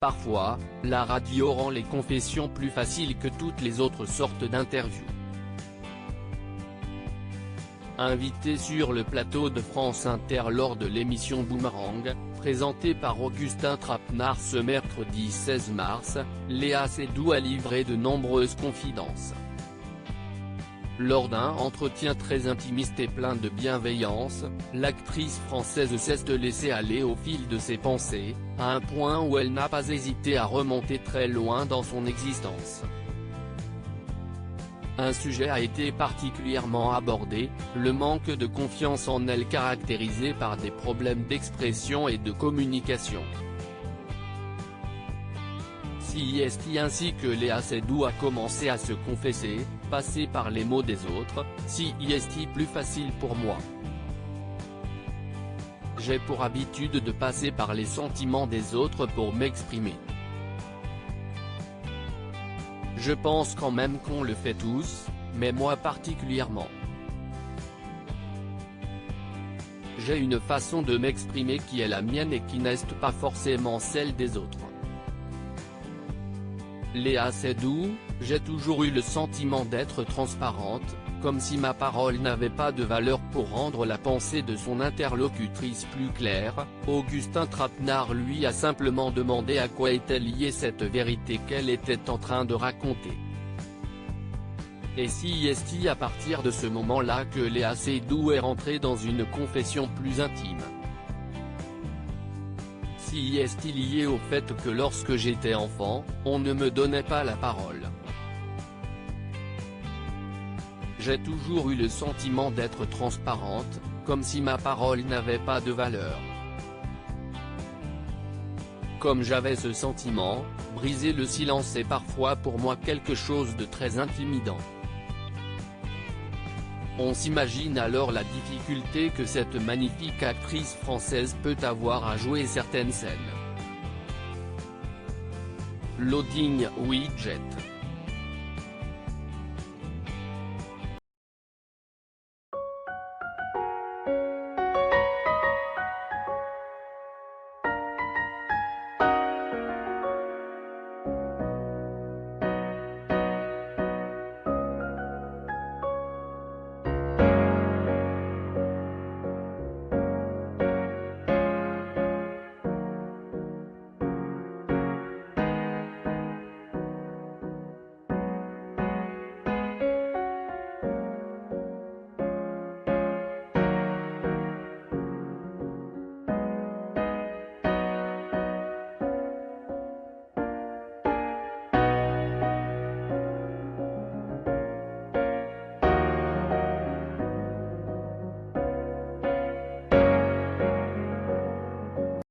Parfois, la radio rend les confessions plus faciles que toutes les autres sortes d'interviews. Invité sur le plateau de France Inter lors de l'émission Boomerang, présentée par Augustin Trapenard ce mercredi 16 mars, Léa Seydoux a livré de nombreuses confidences. Lors d'un entretien très intimiste et plein de bienveillance, l'actrice française cesse de laisser aller au fil de ses pensées, à un point où elle n'a pas hésité à remonter très loin dans son existence. Un sujet a été particulièrement abordé, le manque de confiance en elle caractérisé par des problèmes d'expression et de communication. CIST ainsi que Léa Seydoux a commencé à se confesser, passer par les mots des autres, CIST plus facile pour moi. J'ai pour habitude de passer par les sentiments des autres pour m'exprimer. Je pense quand même qu'on le fait tous, mais moi particulièrement. J'ai une façon de m'exprimer qui est la mienne et qui n'est pas forcément celle des autres. Léa Seydoux, j'ai toujours eu le sentiment d'être transparente, comme si ma parole n'avait pas de valeur pour rendre la pensée de son interlocutrice plus claire. Augustin Trapenard lui a simplement demandé à quoi était liée cette vérité qu'elle était en train de raconter. Et si est-il à partir de ce moment-là que Léa Seydoux est rentrée dans une confession plus intime. Si est-il lié au fait que lorsque j'étais enfant, on ne me donnait pas la parole. J'ai toujours eu le sentiment d'être transparente, comme si ma parole n'avait pas de valeur. Comme j'avais ce sentiment, briser le silence est parfois pour moi quelque chose de très intimidant. On s'imagine alors la difficulté que cette magnifique actrice française peut avoir à jouer certaines scènes. Loading Widget.